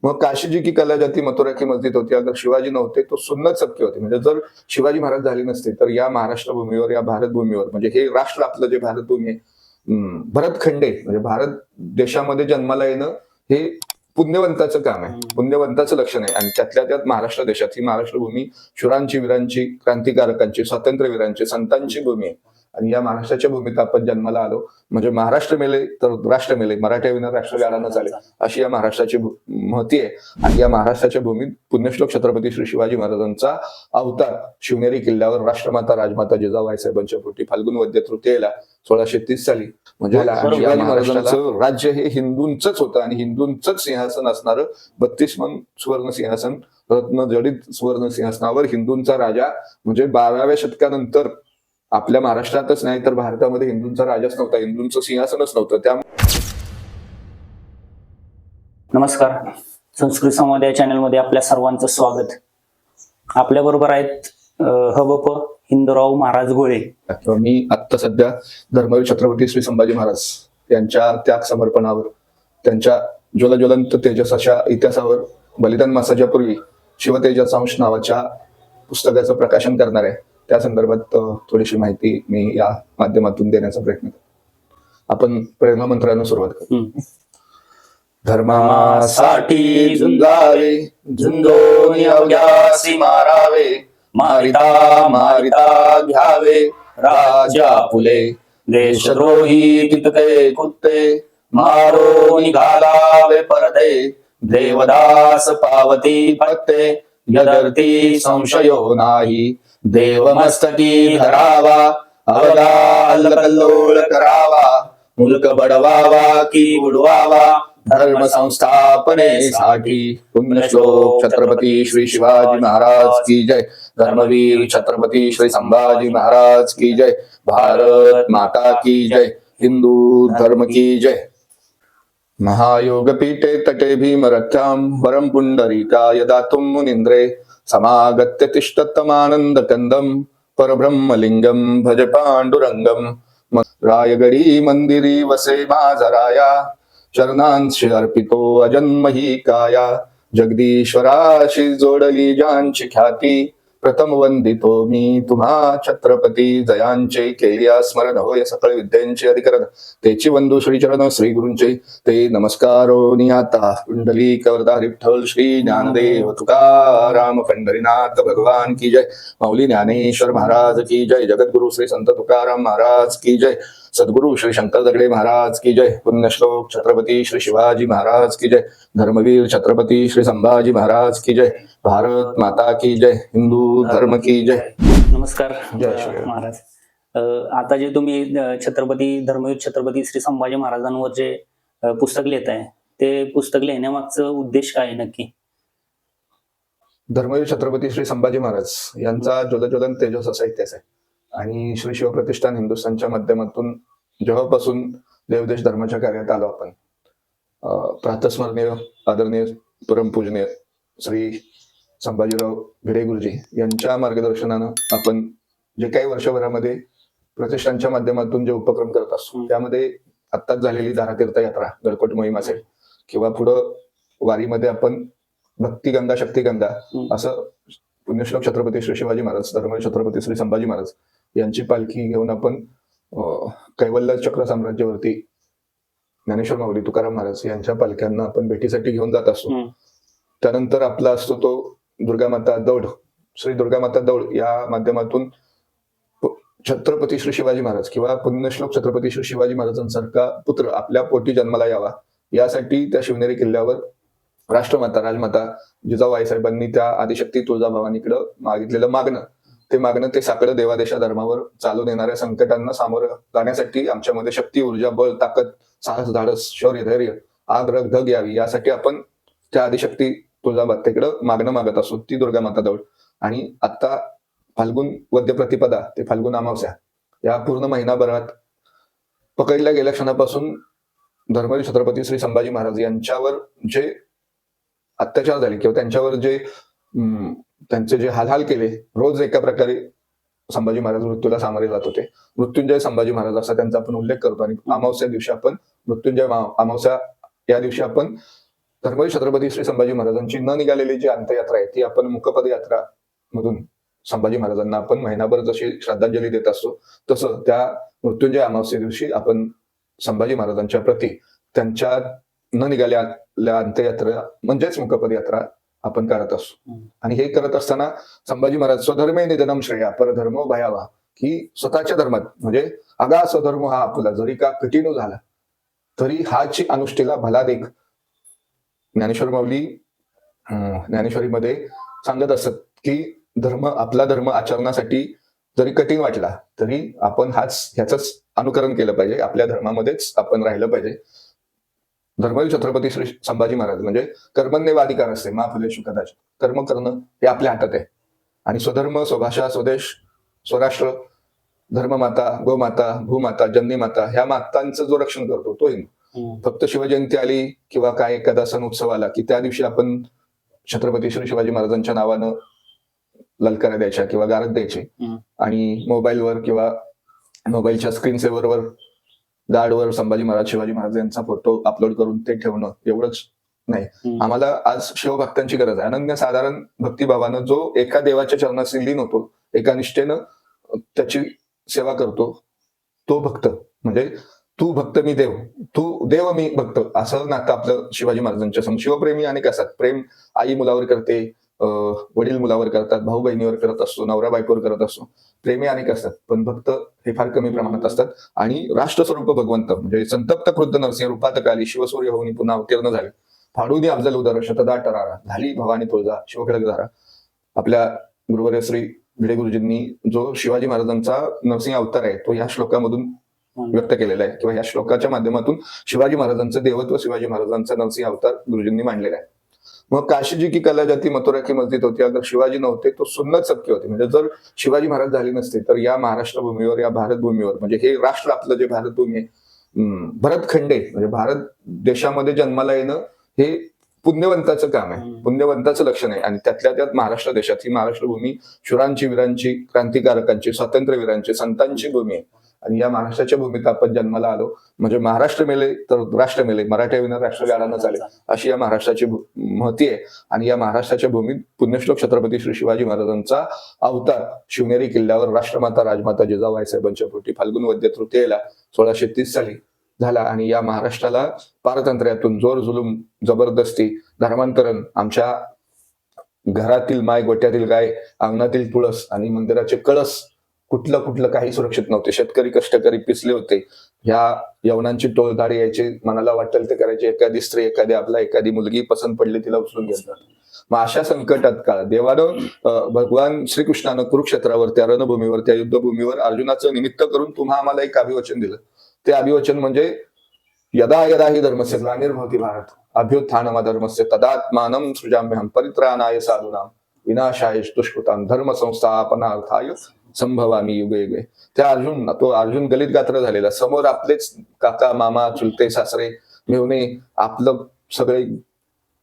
मग काशी की कला जाती मथुरा की मस्जिद होती, अगर शिवाजी नव्हते तो सुन्नत सबकी होती. म्हणजे जर शिवाजी महाराज झाले नसते तर या महाराष्ट्र भूमीवर, या भारत भूमीवर, म्हणजे हे राष्ट्र आपलं जे भारत भूमी आहे, भरतखंडे म्हणजे भारत देशामध्ये जन्माला येणं हे पुण्यवंताचं काम आहे, पुण्यवंताचं लक्षण आहे. आणि त्यातल्या त्यात महाराष्ट्र देशात ही महाराष्ट्र भूमी शूरांची, वीरांची, क्रांतिकारकांची, स्वातंत्र्यवीरांची, संतांची भूमी आहे. आणि या महाराष्ट्राच्या भूमीत आपण जन्माला आलो म्हणजे महाराष्ट्र मेले तर राष्ट्र मेले, मराठ्या विना राष्ट्र गाडा न चाले, अशी या महाराष्ट्राची महती आहे. आणि या महाराष्ट्राच्या भूमीत पुण्यश्लोक छत्रपती श्री शिवाजी महाराजांचा अवतार शिवनेरी किल्ल्यावर राष्ट्रमाता राजमाता जिजाबाई साहेबांच्या पोटी फाल्गुन वद्य तृतीयेला 1630 साली म्हणजे शिवाजी महाराजांचं राज्य हे हिंदूंचंच होतं आणि हिंदूंचंच सिंहासन असणारं 32 मन सुवर्ण सिंहासन, रत्न जडित सुवर्ण सिंहासनावर हिंदूंचा राजा म्हणजे 12व्या शतकानंतर आपल्या महाराष्ट्रातच नाही तर भारतामध्ये हिंदूंचा राजाच नव्हता, हिंदूंचं सिंहासनच नव्हतं. त्यामुळे नमस्कार, संस्कृत संवाद या चॅनलमध्ये आपल्या सर्वांचं स्वागत. आपल्या बरोबर आहेत हबप हिंदूराव महाराज गोळे. मी आता सध्या धर्मवीर छत्रपती श्री संभाजी महाराज यांच्या त्याग समर्पणावर, त्यांच्या ज्वलज्वलंत तेजस अशा इतिहासावर बलिदान मासाच्या पूर्वी शिवतेजसांश नावाच्या पुस्तकाचं प्रकाशन करणार आहे. त्या संदर्भात थोडीशी माहिती मी या माध्यमातून देण्याचा प्रयत्न करतो. आपण प्रेरणा मंत्रानं सुरुवात करू. धर्मासाठी झुंजावे, झुंजोनी अवघ्यासी मारावे, मारिता मारिता घ्यावे राजा फुले, देशद्रोही तितके कुत्ते, मारो निघालावे परते, देवदास पावती पत्ते, यदर्थी संशयो नाही, देवमस्तकी धरावा, अवघा अल्लकल्लोळ करावा, मुल्क बडवावा की बुडवावा, धर्म संस्थापनेसाठी. पुण्यश्लोक छत्रपती श्री शिवाजी महाराज की जय. धर्मवीर छत्रपती श्री संभाजी महाराज की जय. भारत माता की जय. हिंदू धर्म की जय. महायोग पीठे तटे भीमरथ्याम वरम पुंडरीकाय दातुं मुनींद्रे, समागत्य तिष्ठतमानंद कंदम, परब्रह्मलिंगम भज पांडुरंगम. रायगडी मंदिरी वसे माझराया, चरणांशी अर्पितो अजन्मही काया, जगदीश्वराशी जोडली ज्यांची ख्याती, प्रथम वंदितो मी तुम्हा छत्रपती, जयांचे केल्या स्मरण होय सकळ विद्यांचे अधिकरण, तेची वंदू श्री चरण श्री गुरूंचे, ते नमस्कारो नियाता कुंडली कवरदारी विठ्ठल श्री ज्ञानदेव तुकाराम पंढरीनाथ भगवान की जय. माऊली ज्ञानेश्वर महाराज की जय. जगद्गुरु श्री संत तुकाराम महाराज की जय. सद्गुरु श्री शंकर दगडे महाराज की जय. पुण्यश्लोक छत्रपती श्री शिवाजी महाराज की जय. धर्मवीर छत्रपती श्री संभाजी महाराज की जय. भारत माता की जय. हिंदू धर्म की जय. नमस्कार महाराज. आता जे तुम्ही धर्मवीर छत्रपती श्री संभाजी महाराजांवर जे पुस्तक लिहित आहे, ते पुस्तक लिहिण्यामागचं उद्देश काय आहे नक्की? धर्मवीर छत्रपती श्री संभाजी महाराज यांचा ज्वलज्वलन तेजस असा इतिहास आहे. आणि श्री शिवप्रतिष्ठान हिंदुस्थानच्या माध्यमातून जेव्हापासून देवदेश धर्माच्या कार्यात आलो आपण, प्रातस्मरणीय आदरणीय परमपूजनीय श्री संभाजीराव भिडे गुरुजी यांच्या मार्गदर्शनानं आपण जे काही वर्षभरामध्ये प्रतिष्ठानच्या माध्यमातून जे उपक्रम करत असतो, त्यामध्ये आत्ताच झालेली धारातीर्थ यात्रा, गडकोट मोहीम असेल किंवा पुढं वारीमध्ये आपण भक्तिगंगा शक्तिगंगा असं पुण्यश्लोक छत्रपती श्री शिवाजी महाराज, धर्मवीर छत्रपती श्री संभाजी महाराज यांची पालखी घेऊन आपण कैवल्य चक्र साम्राज्यावरती ज्ञानेश्वर माऊली तुकाराम महाराज यांच्या पालख्यांना आपण भेटीसाठी घेऊन जात असतो. त्यानंतर आपला असतो तो दुर्गामाता दौड, श्री दुर्गामाता दौड या माध्यमातून छत्रपती श्री शिवाजी महाराज किंवा पुण्यश्लोक छत्रपती श्री शिवाजी महाराजांसारखा पुत्र आपल्या पोटी जन्माला यावा यासाठी त्या शिवनेरी किल्ल्यावर राष्ट्रमाता राजमाता जिजाबाई साहेबांनी त्या आदिशक्ती तुळजाभवानीकडे मागितलेलं मागणं ते साकडं देवादेशा धर्मावर चालून येणाऱ्या संकटांना सामोरं जाण्यासाठी आमच्यामध्ये शक्ती, ऊर्जा, बळ, ताकद, साहस, धाडस, शौर्य, धैर्य, आग, रग, धग यावी यासाठी आपण त्या आदिशक्ती तुळजामातेकडे मागणं मागत असतो, ती दुर्गामाता दौड. आणि आता फाल्गुन वद्य प्रतिपदा ते फाल्गुन अमावस्या या पूर्ण महिनाभरात पकडल्या गेल्या क्षणापासून धर्मवीर छत्रपती श्री संभाजी महाराज यांच्यावर जे अत्याचार झाले किंवा त्यांच्यावर जे त्यांचे जे हालहाल केले, रोज एका प्रकारे संभाजी महाराज मृत्यूला सामोरे जात होते. मृत्युंजय संभाजी महाराज असा त्यांचा आपण उल्लेख करतो. आणि अमावस्या दिवशी आपण मृत्युंजय अमावस्या या दिवशी आपण धर्मवीर छत्रपती श्री संभाजी महाराजांची न निघालेली जी अंत्ययात्रा आहे ती आपण मुकपद यात्रा मधून संभाजी महाराजांना आपण महिनाभर जशी श्रद्धांजली देत असतो, तसं त्या मृत्युंजय अमावस्ये दिवशी आपण संभाजी महाराजांच्या प्रती त्यांच्या न निघालेल्या अंत्ययात्रा म्हणजेच मुकपद यात्रा आपण करत असतो. आणि हे करत असताना संभाजी महाराज स्वधर्मे निधनम श्रेया परधर्मो भयावा, की स्वतःच्या धर्मात म्हणजे अगा स्वधर्म हा आपला जरी का कठीण झाला तरी हाची अनुष्ठेला भला देख. ज्ञानेश्वर माऊली ज्ञानेश्वरीमध्ये सांगत असत की धर्म, आपला धर्म आचरणासाठी जरी कठीण वाटला तरी आपण ह्याच अनुकरण केलं पाहिजे, आपल्या धर्मामध्येच आपण राहिलं पाहिजे. धर्मवीर छत्रपती श्री संभाजी महाराज म्हणजे कर्मण्येवाधिकार असते मा फुले शुकदाच, कर्म करणं हे आपल्या हातात आहे. आणि स्वधर्म, स्वभाषा, स्वदेश, स्वराष्ट्र, धर्ममाता, गोमाता, भूमाता, जननीमाता ह्या मातांचं जो रक्षण करतो तो हिंदू. फक्त शिवजयंती आली किंवा काय एखादा सण उत्सव आला की त्या दिवशी आपण छत्रपती श्री शिवाजी महाराजांच्या नावानं ललकारा द्यायच्या किंवा गारद द्यायचे आणि मोबाईलवर किंवा मोबाईलच्या स्क्रीन सेव्हरवर गार्डवर संभाजी महाराज, शिवाजी महाराज यांचा फोटो अपलोड करून ते ठेवणं एवढंच नाही. आम्हाला आज शिवभक्तांची गरज आहे. अनन्यसाधारण भक्तिभावानं जो एका देवाच्या चरणाशी लीन होतो, एका निष्ठेनं त्याची सेवा करतो, तो भक्त म्हणजे तू भक्त मी देव, तू देव मी भक्त, असं नातं आपलं शिवाजी महाराजांच्या समोर. शिवप्रेमी अनेक असतात. प्रेम आई मुलावर करते, वडील मुलावर करतात, भाऊ बहिणीवर करत असतो, नवरा बायकोवर करत असतो. प्रेमी अनेक असतात पण भक्त हे फार कमी प्रमाणात असतात. आणि राष्ट्रस्वरूप भगवंत म्हणजे संतप्त क्रुद्ध नरसिंह रूपात काली शिवसूर्य होऊन पुन्हा अवतीर्ण झाले. फाडूनी अफजल उदर शतदा टरारा, झाली भवानी तुळजा शिवखडकधारा. आपल्या गुरुवर्य श्री भिडे गुरुजींनी जो शिवाजी महाराजांचा नरसिंह अवतार आहे तो या श्लोकामधून व्यक्त केलेला आहे किंवा या श्लोकाच्या माध्यमातून शिवाजी महाराजांचं देवत्व, शिवाजी महाराजांचा नरसिंह अवतार गुरुजींनी मांडलेला आहे. मग काशीजी की कला जाती मथुरा की मस्जिद होती, अगर शिवाजी नव्हते तो सुन्नत सबके होते. म्हणजे जर शिवाजी महाराज झाले नसते तर या महाराष्ट्र भूमीवर, या भारत भूमीवर म्हणजे हे राष्ट्र आपलं जे भारत भूमी आहे, भरतखंडे म्हणजे भारत देशामध्ये जन्माला येणं हे पुण्यवंताचं काम आहे, पुण्यवंताचं लक्षण आहे. आणि त्यातल्या त्यात महाराष्ट्र देशात ही महाराष्ट्र भूमी शूरांची, वीरांची, क्रांतिकारकांची, स्वातंत्र्यवीरांची, संतांची भूमी आहे. आणि या महाराष्ट्राच्या भूमीत आपण जन्माला आलो म्हणजे महाराष्ट्र मेले तर राष्ट्र मेले, मराठ्या विना राष्ट्र गाडा न चाले, अशी या महाराष्ट्राची महती आहे. आणि या महाराष्ट्राच्या भूमीत पुण्यश्लोक छत्रपती श्री शिवाजी महाराजांचा अवतार शिवनेरी किल्ल्यावर राष्ट्रमाता राजमाता जिजाबाई साहेबांच्या पोटी फाल्गुन वद्य तृतीयेला 1630 साली झाला. आणि या महाराष्ट्राला पारतंत्र्यातून जोर जुलूम, जबरदस्ती, धर्मांतरण, आमच्या घरातील माय, गोट्यातील गाय, अंगणातील तुळस आणि मंदिराचे कळस कुठलं काही सुरक्षित नव्हते. शेतकरी, कष्टकरी पिसले होते. ह्या यवनांची टोळधाडी यायची, मनाला वाटेल ते करायचे. एखादी स्त्री, एखादी मुलगी पसंत पडली तिला उचलून घेतात. मग अशा संकटात काळ देवानं, भगवान श्रीकृष्णानं कुरुक्षेत्रावर, त्या रणभूमीवर, त्या युद्धभूमीवर अर्जुनाचं निमित्त करून तुम्हा आम्हाला एक अभिवचन दिलं. ते अभिवचन म्हणजे यदा यदा हि धर्मस्य ग्लानिर्भवति भारत अभ्युत्थानमधर्मस्य तदात्मानं सृजाम्यहं परित्राणाय साधूनां विनाशाय दुष्कृतां धर्मसंस्थापनार्थाय संभवामी युगे युगे. तो अर्जुन गलित गात्र झालेला, समोर आपलेच काका, मामा, चुलते, सासरे, मेहुणे, आपलं सगळे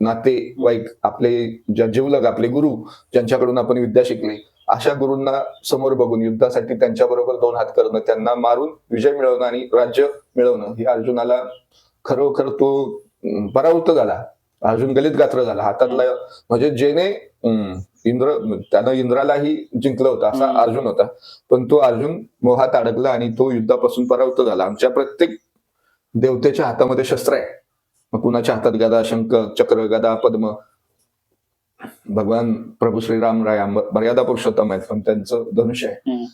नातेवाईक, आपले जिवलग, आपले गुरु, ज्यांच्याकडून आपण विद्या शिकली, अशा गुरूंना समोर बघून युद्धासाठी त्यांच्याबरोबर दोन हात करणं, त्यांना मारून विजय मिळवणं आणि राज्य मिळवणं, हे अर्जुनाला खरोखर तो परावृत्त झाला. अर्जुन गलित गात्र झाला. हातातला म्हणजे जेने त्यानं इंद्रालाही जिंकलं होतं असा अर्जुन होता. पण तो अर्जुन मोहात अडकला आणि तो युद्धापासून परावृत्त झाला. आमच्या प्रत्येक देवतेच्या हातामध्ये शस्त्र आहे. मग कुणाच्या हातात गदा, शंख, चक्र, गदा, पद्म. भगवान प्रभू श्रीराम राया मर्यादा पुरुषोत्तम आहेत पण त्यांचं धनुष्य आहे.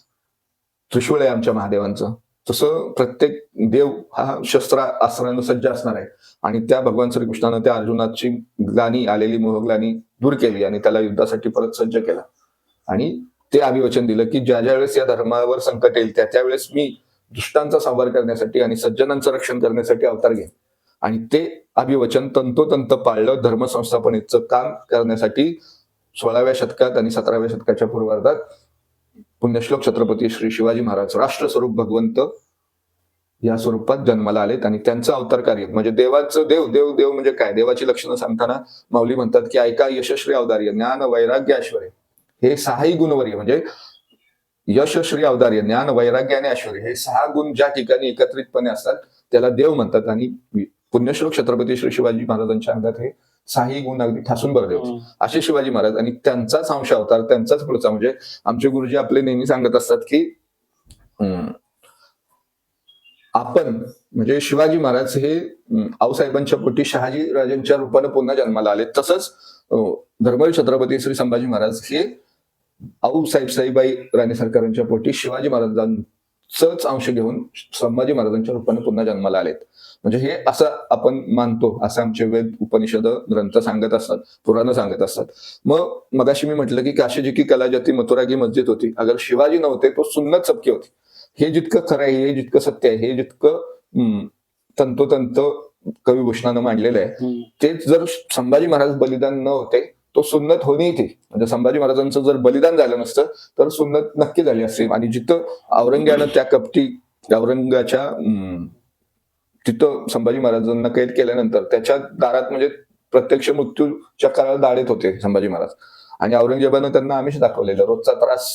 त्रिशूळ आहे आमच्या महादेवांचं. तसं प्रत्येक देव हा शस्त्र अस्त्रानं सज्ज असणार आहे. आणि त्या भगवान श्रीकृष्णानं त्या अर्जुनाची ग्लानी, आलेली मोहग्लानी दूर केली आणि त्याला युद्धासाठी परत सज्ज केला. आणि ते अभिवचन दिलं की ज्या वेळेस या धर्मावर संकट येईल त्यावेळेस मी दुष्टांचा संहार करण्यासाठी आणि सज्जनांचं रक्षण करण्यासाठी अवतार घेईन. आणि ते अभिवचन तंतोतंत पाळलं. धर्मसंस्थापनेचं काम करण्यासाठी 16व्या शतकात आणि 17व्या शतकाच्या पूर्वार्धात पुण्यश्लोक छत्रपती श्री शिवाजी महाराज राष्ट्रस्वरूप भगवंत या स्वरूपात जन्माला आलेत. आणि त्यांचं अवतार कार्य म्हणजे देवाचं देव म्हणजे काय, देवाची लक्षणं सांगताना माऊली म्हणतात की ऐका यशश्री अवतार्य, ज्ञान, वैराग्य, ऐश्वर्य, हे 6ही गुणवर्य म्हणजे यशश्री अवतार्य, ज्ञान, वैराग्य आणि ऐश्वर्य, हे 6 गुण ज्या ठिकाणी एकत्रितपणे असतात त्याला देव म्हणतात. आणि पुण्यश्लोक छत्रपती श्री शिवाजी महाराजांच्या अंगात हे साही गुण अगदी ठासून भरले होते असे शिवाजी महाराज. आणि त्यांचाच अंश अवतार, त्यांचाच पुढचा म्हणजे आमचे गुरुजी आपले नेहमी सांगत असतात की आपण म्हणजे शिवाजी महाराज हे आऊसाहेबांच्या पोटी शहाजी राजांच्या रूपाने पुन्हा जन्माला आले. तसंच धर्मवीर छत्रपती श्री संभाजी महाराज हे आऊसाहेब साईबाई राणी सरकारांच्या पोटी शिवाजी महाराजांचाच अंश घेऊन संभाजी महाराजांच्या रूपाने पुन्हा जन्माला आलेत. म्हणजे हे असं आपण मानतो, असं आमचे वेद उपनिषद ग्रंथ सांगत असतात, पुराण सांगत असतात. मग मगाशी मी म्हटलं की काशी जी की कला जाती मथुरा की मस्जिद होती, अगर शिवाजी नव्हते तो सुन्नत सबकी होती. हे जितकं खरं आहे, हे जितकं सत्य आहे, हे जितकं तंतोतंत कविभूषणानं मांडलेलं आहे, तेच जर संभाजी महाराज बलिदान न होते तो सुन्नत होणी थी. म्हणजे संभाजी महाराजांचं जर बलिदान झालं नसतं तर सुन्नत नक्की झाली असते. आणि जिथं औरंग्यानं त्या कपटी औरंगाच्या तिथं संभाजी महाराजांना कैद केल्यानंतर त्याच्या दारात म्हणजे प्रत्यक्ष मृत्यूच्या काळात दाढेत होते संभाजी महाराज. आणि औरंगजेबानं त्यांना आमिष दाखवलेलं, रोजचा त्रास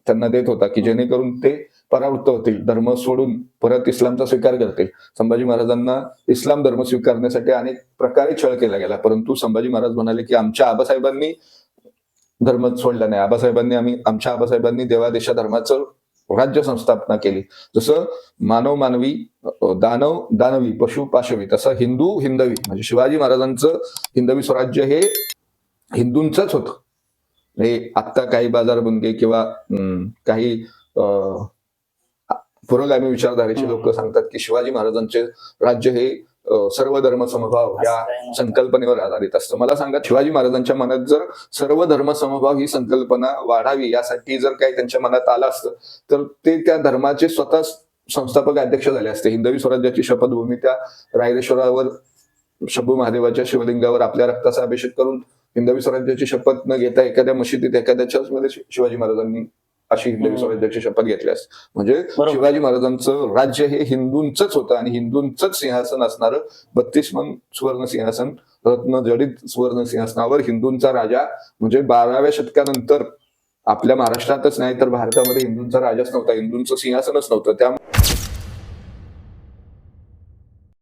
त्यांना देत होता की जेणेकरून ते परावृत्त होतील, धर्म सोडून परत इस्लामचा स्वीकार करतील. संभाजी महाराजांना इस्लाम धर्म स्वीकारण्यासाठी अनेक प्रकारे छळ केला गेला, परंतु संभाजी महाराज म्हणाले की आमच्या आबासाहेबांनी धर्म सोडला नाही. आमच्या आबासाहेबांनी देवादेशा धर्माचं राज्य संस्थापना केली. जसं मानव मानवी, दानव दानवी, पशु पाशवी, तसं हिंदू हिंदवी. म्हणजे शिवाजी महाराजांचं हिंदवी स्वराज्य हे हिंदूंचंच होतं. हे आत्ता काही बाजारबुंगे किंवा काही पुरोगामी विचारधारेचे लोक सांगतात की शिवाजी महाराजांचे राज्य हे सर्व धर्म समभाव या संकल्पनेवर आधारित असतं. मला सांगा, शिवाजी महाराजांच्या मनात जर सर्व धर्म समभाव ही संकल्पना वाढावी यासाठी जर काही त्यांच्या मनात आलं असतं तर ते त्या धर्माचे स्वतः संस्थापक अध्यक्ष झाले असते. हिंदवी स्वराज्याची शपथभूमी त्या रायरेश्वरावर शंभू महादेवाच्या शिवलिंगावर आपल्या रक्ताचा अभिषेक करून हिंदवी स्वराज्याची शपथ न घेता एखाद्या मशिदीत एखाद्या चर्चमध्ये शिवाजी महाराजांनी अशी हिंदवी स्वराज्याची शपथ घेतली असते. म्हणजे शिवाजी महाराजांचं राज्य हे हिंदूंचंच होतं आणि हिंदूंचंच सिंहासन असणारं 32 मन सुवर्ण सिंहासन, रत्न जडित सुवर्ण सिंहासनावर हिंदूंचा राजा. म्हणजे 12व्या शतकानंतर आपल्या महाराष्ट्रातच नाही तर भारतामध्ये हिंदूंचा राजाच नव्हता, हिंदूंचं सिंहासनच नव्हतं. त्या